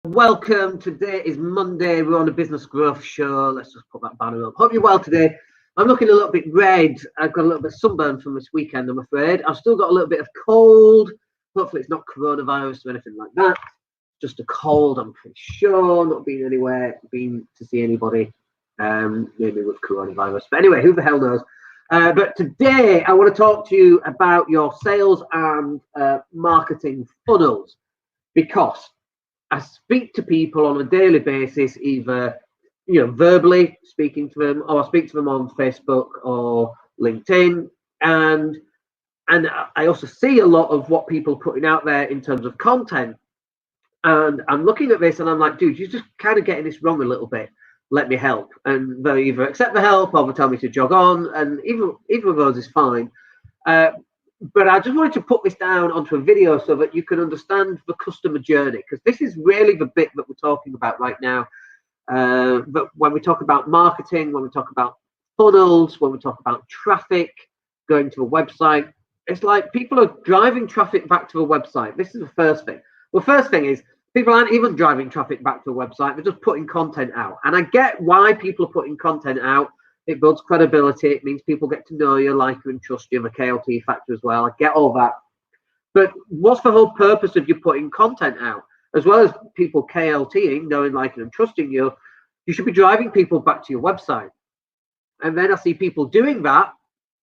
Welcome. Today is Monday. We're on a business growth show. Let's just put that banner up. Hope you're well today. I'm looking a little bit red. I've got a little bit of sunburn from this weekend, I'm afraid. I've still got a little bit of cold. Hopefully it's not coronavirus or anything like that. Just a cold, I'm pretty sure. Not been anywhere, been to see anybody, maybe with coronavirus. But anyway, who the hell knows? But today I want to talk to you about your sales and marketing funnels, because I speak to people on a daily basis, either verbally speaking to them, or I speak to them on Facebook or LinkedIn, and I also see a lot of what people are putting out there in terms of content. And I'm looking at this and I'm like, dude, you're just kind of getting this wrong a little bit. Let me help. And they either accept the help or they tell me to jog on, and either of those is fine. But I just wanted to put this down onto a video so that you can understand the customer journey, because this is really the bit that we're talking about right now. But when we talk about marketing, when we talk about funnels, when we talk about traffic going to a website, it's like people are driving traffic back to a website. This is the first thing. Well, first thing is people aren't even driving traffic back to a website. They're just putting content out. And I get why people are putting content out. It builds credibility. It means people get to know you, like you, and trust you. The KLT factor as well. I get all that. But what's the whole purpose of you putting content out? As well as people KLTing, knowing, liking, and trusting you, you should be driving people back to your website. And then I see people doing that.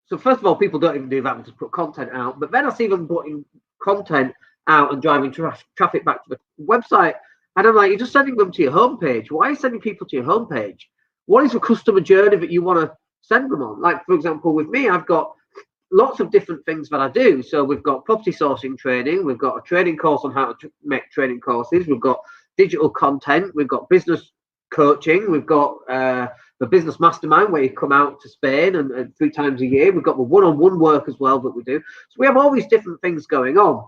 So first of all, people don't even do that, they just put content out. But then I see them putting content out and driving traffic back to the website. And I'm like, you're just sending them to your homepage. Why are you sending people to your homepage? What is the customer journey that you want to send them on? Like, for example, with me, I've got lots of different things that I do. So we've got property sourcing training. We've got a training course on how to make training courses. We've got digital content. We've got business coaching. We've got the business mastermind, where you come out to Spain and 3 times a year. We've got the one-on-one work as well that we do. So we have all these different things going on.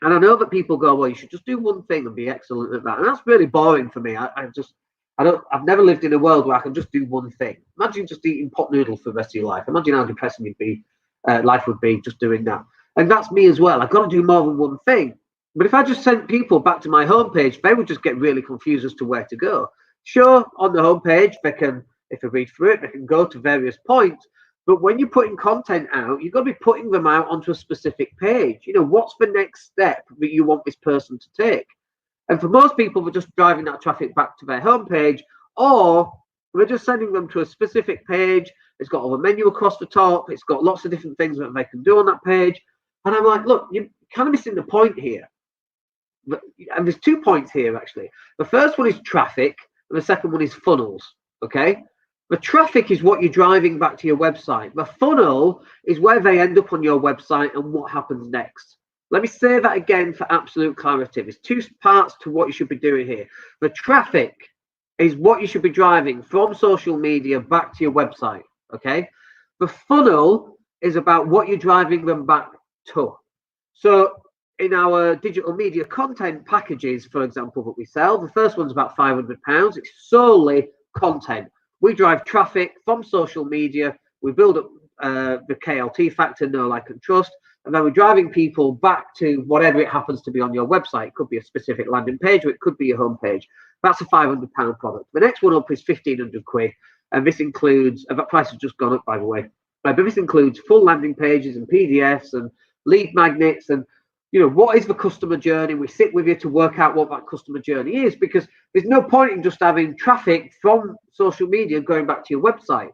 And I know that people go, well, you should just do one thing and be excellent at that. And that's really boring for me. I've never lived in a world where I can just do one thing. Imagine just eating pot noodles for the rest of your life. Imagine how depressing life would be just doing that. And that's me as well. I've got to do more than one thing. But if I just sent people back to my homepage, they would just get really confused as to where to go. Sure, on the homepage, they can, if they read through it, they can go to various points. But when you're putting content out, you've got to be putting them out onto a specific page. What's the next step that you want this person to take? And for most people, they're just driving that traffic back to their homepage, or we're just sending them to a specific page. It's got all the menu across the top. It's got lots of different things that they can do on that page. And I'm like, look, you're kind of missing the point here. And there's 2 points here, actually. The first one is traffic, and the second one is funnels, okay? The traffic is what you're driving back to your website. The funnel is where they end up on your website and what happens next. Let me say that again for absolute clarity. There's 2 parts to what you should be doing here. The traffic is what you should be driving from social media back to your website, okay? The funnel is about what you're driving them back to. So in our digital media content packages, for example, that we sell, the first one's about £500. It's solely content. We drive traffic from social media. We build up the KLT factor, know, like, and trust. And then we're driving people back to whatever it happens to be on your website. It could be a specific landing page, or it could be your homepage. That's a £500 product. The next one up is 1,500 quid. And this includes, that price has just gone up, by the way. But this includes full landing pages and PDFs and lead magnets and, what is the customer journey? We sit with you to work out what that customer journey is, because there's no point in just having traffic from social media going back to your website.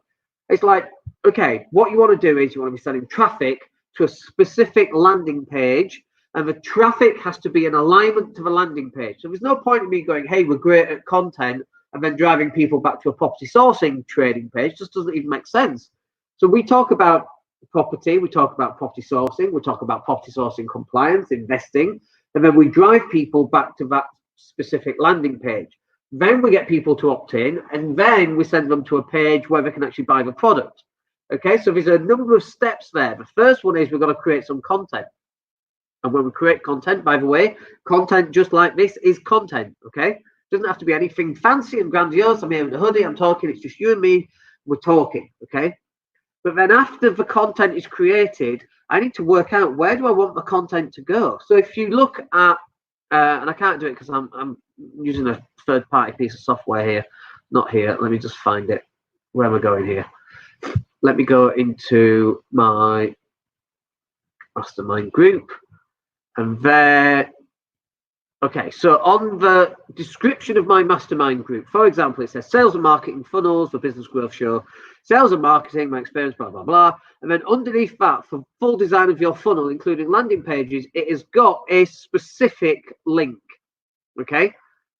It's like, okay, what you want to do is you want to be sending traffic to a specific landing page, and the traffic has to be in alignment to the landing page. So there's no point in me going, hey, we're great at content, and then driving people back to a property sourcing trading page. Just doesn't even make sense. So we talk about property, we talk about property sourcing, we talk about property sourcing compliance, investing, and then we drive people back to that specific landing page. Then we get people to opt in, and then we send them to a page where they can actually buy the product. Okay, so there's a number of steps there. The first one is we've got to create some content. And when we create content, by the way, content just like this is content, okay? It doesn't have to be anything fancy and grandiose. I'm here in a hoodie, I'm talking, it's just you and me, we're talking, okay? But then after the content is created, I need to work out, where do I want the content to go? So if you look at and I can't do it because I'm using a third-party piece of software here. Not here. Let me just find it. Where am I going here? Let me go into my mastermind group, and there. Okay, so on the description of my mastermind group, for example, it says sales and marketing funnels for business growth show, sales and marketing, my experience, blah, blah, blah. And then underneath that, for full design of your funnel, including landing pages, it has got a specific link. Okay,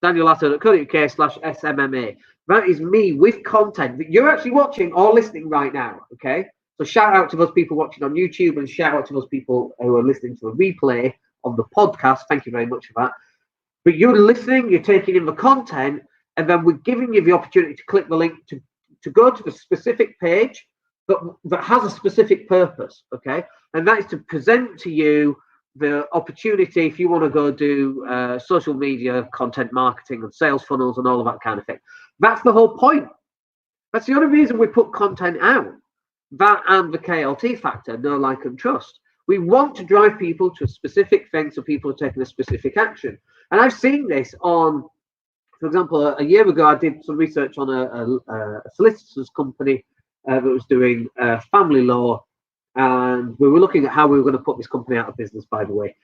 daniellatto.co.uk/SMMA. That is me with content that you're actually watching or listening right now. Okay, so shout out to those people watching on YouTube and shout out to those people who are listening to a replay on the podcast. Thank you very much for that. But you're listening, you're taking in the content, and then we're giving you the opportunity to click the link to go to the specific page that has a specific purpose, okay? And that is to present to you the opportunity if you want to go do social media, content marketing, and sales funnels and all of that kind of thing. That's the whole point. That's the only reason we put content out. That and the KLT factor, know, like, and trust. We want to drive people to a specific thing so people are taking a specific action. And I've seen this on, for example, a year ago, I did some research on a solicitor's company that was doing family law. And we were looking at how we were going to put this company out of business, by the way,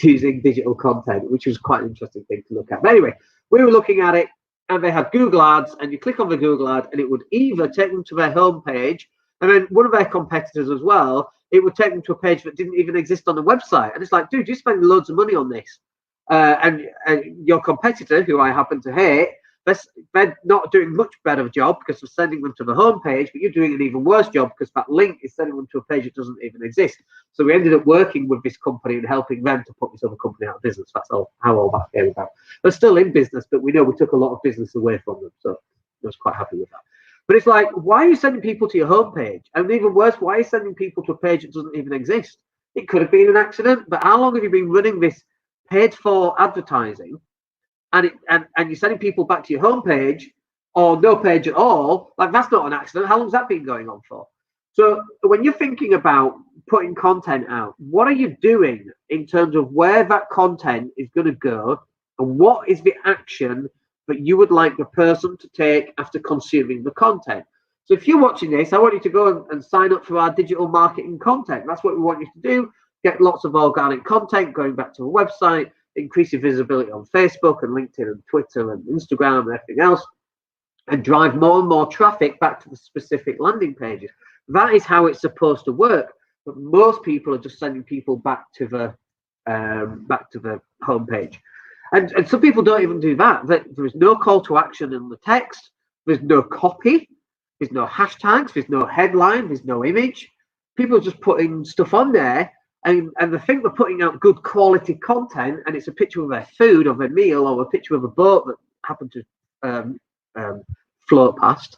using digital content, which was quite an interesting thing to look at. But anyway, we were looking at it, and they had Google Ads, and you click on the Google ad, and it would either take them to their homepage, and then one of their competitors as well, it would take them to a page that didn't even exist on the website. And it's like, dude, you spend loads of money on this. And your competitor, who I happen to hate, they're not doing much better job because of sending them to the homepage, but you're doing an even worse job because that link is sending them to a page that doesn't even exist. So we ended up working with this company and helping them to put this other company out of business. That's how all that came about. They're still in business, but we know we took a lot of business away from them. So I was quite happy with that. But it's like, why are you sending people to your homepage? And even worse, why are you sending people to a page that doesn't even exist? It could have been an accident, but how long have you been running this paid for advertising? And you're sending people back to your homepage or no page at all? Like, that's not an accident. How long's that been going on for? So when you're thinking about putting content out, what are you doing in terms of where that content is going to go, and what is the action that you would like the person to take after consuming the content? So if you're watching this, I want you to go and sign up for our digital marketing content. That's what we want you to do. Get lots of organic content going back to a website, increase your visibility on Facebook and LinkedIn and Twitter and Instagram and everything else, and drive more and more traffic back to the specific landing pages. That is how it's supposed to work. But most people are just sending people back to the homepage. And some people don't even do that. There is no call to action in the text. There's no copy. There's no hashtags. There's no headline. There's no image. People are just putting stuff on there, and they think they're putting out good quality content, and it's a picture of their food or their meal or a picture of a boat that happened to float past,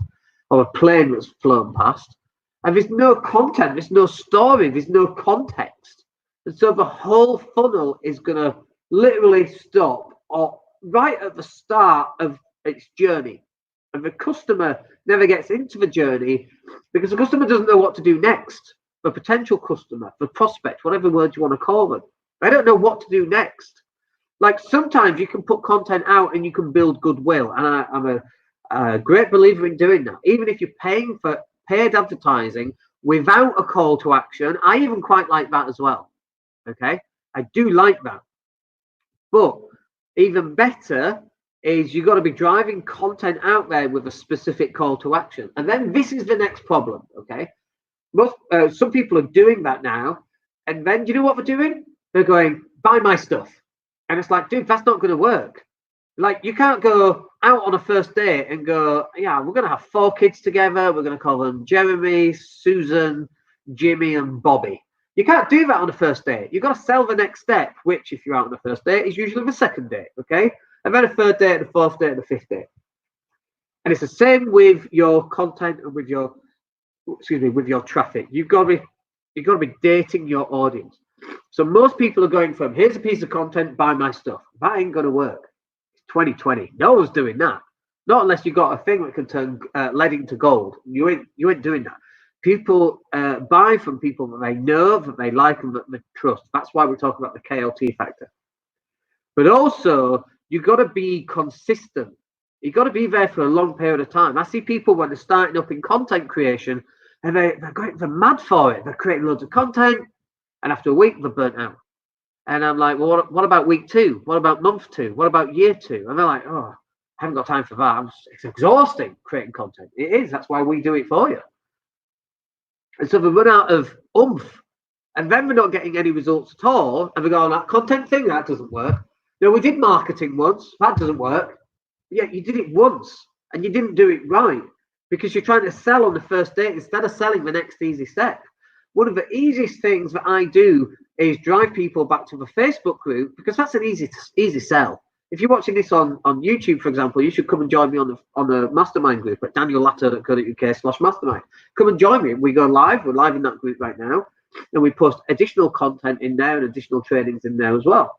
or a plane that's flown past. And there's no content. There's no story. There's no context. And so the whole funnel is going to literally stop or right at the start of its journey, and the customer never gets into the journey because the customer doesn't know what to do next. The potential customer, the prospect, whatever word you want to call them, they don't know what to do next. Like, sometimes you can put content out and you can build goodwill, and I'm a great believer in doing that. Even if you're paying for paid advertising without a call to action, I even quite like that as well. Okay, I do like that. But even better is you've got to be driving content out there with a specific call to action. And then this is the next problem, okay? Some people are doing that now. And then do you know what they're doing? They're going, buy my stuff. And it's like, dude, that's not going to work. Like, you can't go out on a first date and go, yeah, we're going to have 4 kids together. We're going to call them Jeremy, Susan, Jimmy, and Bobby. You can't do that on the first date. You've got to sell the next step, which, if you're out on the first date, is usually the second date, okay? And then a third date, the fourth date, and the fifth date. And it's the same with your content and with your, with your traffic. You've got to be dating your audience. So most people are going from, here's a piece of content, buy my stuff. That ain't going to work. It's 2020. No one's doing that. Not unless you've got a thing that can turn lead into gold. You ain't doing that. People buy from people that they know, that they like, and that they trust. That's why we talk about the KLT factor. But also, you've got to be consistent. You've got to be there for a long period of time. I see people when they're starting up in content creation and they're mad for it. They're creating loads of content, and after a week, they're burnt out. And I'm like, well, what about week 2? What about month 2? What about year 2? And they're like, oh, I haven't got time for that. It's exhausting creating content. It is. That's why we do it for you. And so they run out of oomph. And then we're not getting any results at all. And we go, that content thing, that doesn't work. No, we did marketing once. That doesn't work. Yeah, you did it once and you didn't do it right because you're trying to sell on the first date instead of selling the next easy step. One of the easiest things that I do is drive people back to the Facebook group because that's an easy sell. If you're watching this on YouTube, for example, you should come and join me on the mastermind group at daniellatto.co.uk/mastermind. Come and join me. We go live. We're live in that group right now. And we post additional content in there and additional trainings in there as well.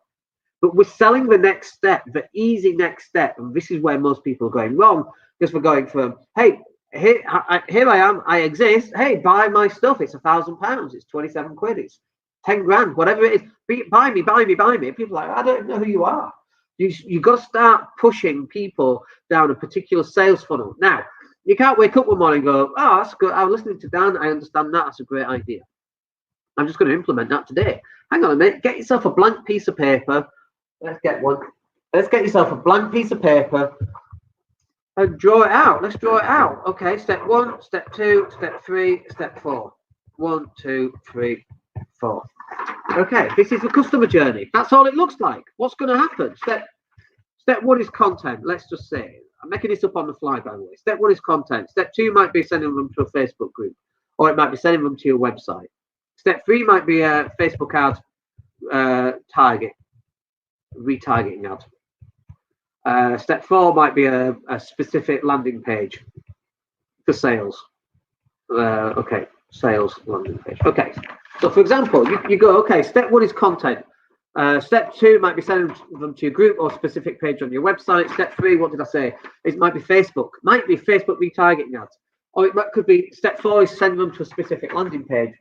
But we're selling the next step, the easy next step. And this is where most people are going wrong because we're going from, hey, here I am, I exist. Hey, buy my stuff. It's £1,000. It's 27 quid. It's 10 grand, whatever it is. Buy me. People are like, I don't know who you are. You've got to start pushing people down a particular sales funnel. Now, you can't wake up one morning and go, oh, that's good. I was listening to Dan. I understand that. That's a great idea. I'm just going to implement that today. Hang on a minute. Get yourself a blank piece of paper. Let's get one. Let's get yourself a blank piece of paper and draw it out. Let's draw it out. Okay, step 1, step 2, step 3, step 4. 1, 2, 3, 4. Okay, this is the customer journey. That's all it looks like. What's going to happen? Step 1 is content. Let's just say. I'm making this up on the fly, by the way. Step 1 is content. Step 2 might be sending them to a Facebook group, or it might be sending them to your website. Step 3 might be a Facebook ad retargeting ad. Step 4 might be a specific landing page for sales. Okay, sales landing page. Okay, so for example, you go, okay, step 1 is content. Step 2 might be sending them to your group or specific page on your website. Step 3, what did I say? It might be Facebook. Might be Facebook retargeting ads. Or could be step 4 is sending them to a specific landing page.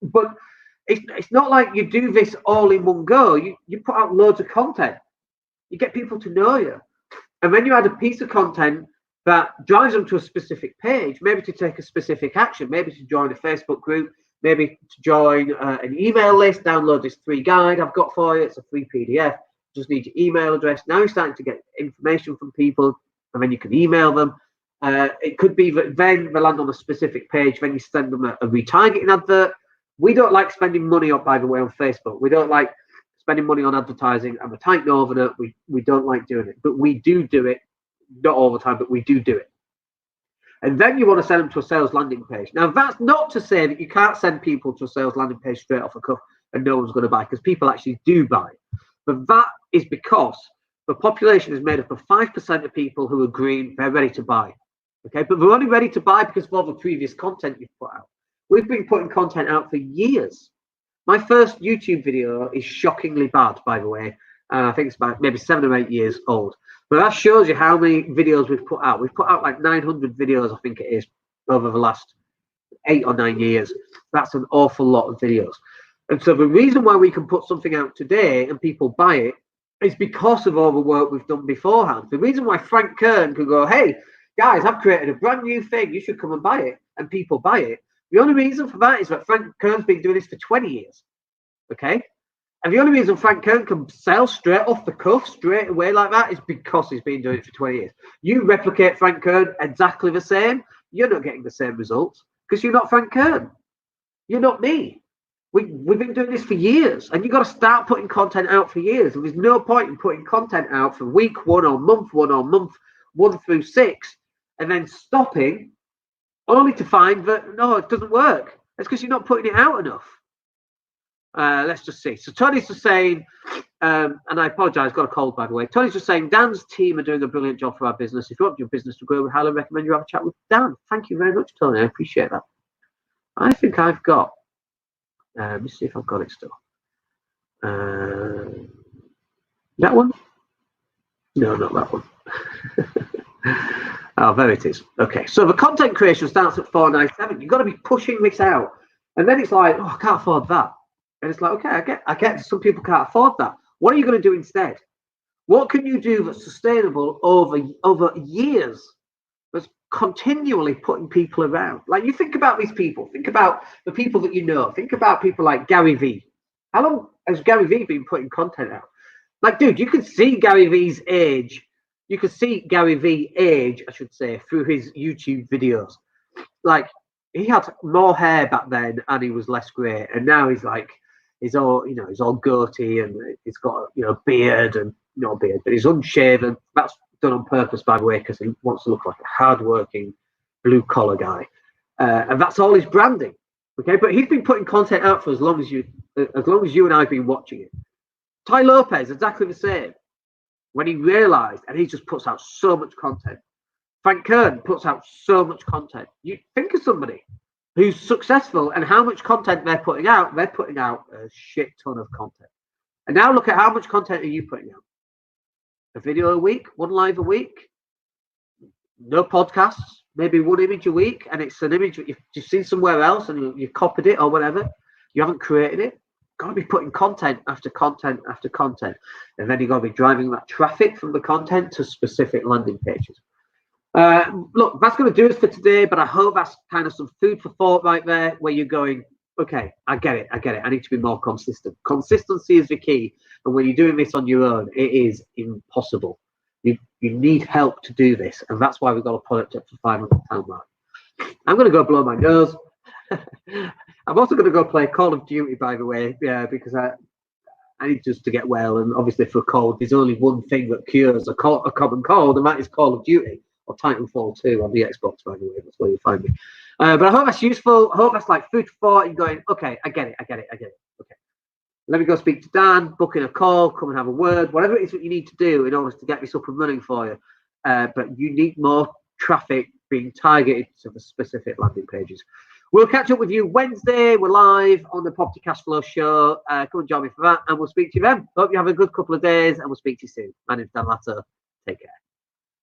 But it's not like you do this all in one go. You put out loads of content. You get people to know you. And then you add a piece of content that drives them to a specific page, maybe to take a specific action, maybe to join a Facebook group, maybe to join an email list, download this free guide I've got for you. It's a free PDF. You just need your email address. Now you're starting to get information from people, and then you can email them. It could be that then they land on a specific page, then you send them a retargeting advert. We don't like spending money on, by the way, on Facebook. We don't like spending money on advertising. I'm a tight northerner. We don't like doing it, but we do it. Not all the time, but we do it. And then you want to send them to a sales landing page. Now, that's not to say that you can't send people to a sales landing page straight off the cuff and no one's going to buy, because people actually do buy. But that is because the population is made up of 5% of people who are green, they're ready to buy. Okay, but they're only ready to buy because of all the previous content you've put out. We've been putting content out for years. My first YouTube video is shockingly bad, by the way. I think it's about maybe 7 or 8 years old. But that shows you how many videos we've put out. We've put out like 900 videos, I think it is, over the last 8 or 9 years. That's an awful lot of videos. And so the reason why we can put something out today and people buy it is because of all the work we've done beforehand. The reason why Frank Kern can go, hey, guys, I've created a brand new thing. You should come and buy it. And people buy it. The only reason for that is that Frank Kern's been doing this for 20 years. Okay? And the only reason Frank Kern can sell straight off the cuff, straight away like that, is because he's been doing it for 20 years. You replicate Frank Kern exactly the same, you're not getting the same results because you're not Frank Kern. You're not me. We've been doing this for years, and you've got to start putting content out for years. And there's no point in putting content out for week 1 or month 1 through 6, and then stopping only to find that, no, it doesn't work. It's because you're not putting it out enough. Let's just see. So Tony's just saying, and I apologize, got a cold, by the way. Tony's just saying, Dan's team are doing a brilliant job for our business. If you want your business to grow, we highly recommend you have a chat with Dan. Thank you very much, Tony. I appreciate that. I think I've got, let me see if I've got it still. That one? No, not that one. Oh, there it is. Okay, so the content creation starts at 497. You've got to be pushing this out. And then it's like, oh, I can't afford that. And it's like, okay, I get some people can't afford that. What are you going to do instead? What can you do that's sustainable over years? That's continually putting people around. Like, you think about these people. Think about the people that you know. Think about people like Gary Vee. How long has Gary Vee been putting content out? Like, dude, you can see Gary Vee's age. You can see Gary Vee age, I should say, through his YouTube videos. Like, he had more hair back then and he was less grey, and now he's all, he's all goatee and he's got, beard, and not a beard, but he's unshaven. That's done on purpose, by the way, because he wants to look like a hard-working blue collar guy, and that's all his branding. Okay, but he's been putting content out for as long as you and I've been watching it. Ty Lopez, exactly the same. When he realised, and he just puts out so much content. Frank Kern puts out so much content. You think of somebody who's successful and how much content they're putting out. They're putting out a shit ton of content. And now look at how much content are you putting out? A video a week, one live a week, no podcasts, maybe one image a week, and it's an image that you've seen somewhere else and you've copied it or whatever. You haven't created it. Got to be putting content after content after content. And then you've got to be driving that traffic from the content to specific landing pages. Look, that's going to do us for today, but I hope that's kind of some food for thought right there, where you're going, okay, I get it. I need to be more consistent. Consistency is the key. And when you're doing this on your own, it is impossible. You need help to do this. And that's why we've got a product up for £500 mark. I'm going to go blow my nose. I'm also going to go play Call of Duty, by the way, because I need just to get well. And obviously for a cold, there's only one thing that cures a common cold, and that is Call of Duty. Or Titanfall 2 on the Xbox, by the way. That's where you find me. But I hope that's useful. I hope that's like food for thought and going, okay, I get it. Okay. Let me go speak to Dan, book in a call, come and have a word, whatever it is that you need to do in order to get this up and running for you. But you need more traffic being targeted to the specific landing pages. We'll catch up with you Wednesday. We're live on the Property Cash Flow Show. Come and join me for that, and we'll speak to you then. Hope you have a good couple of days, and we'll speak to you soon. My name's Dan Latto. Take care.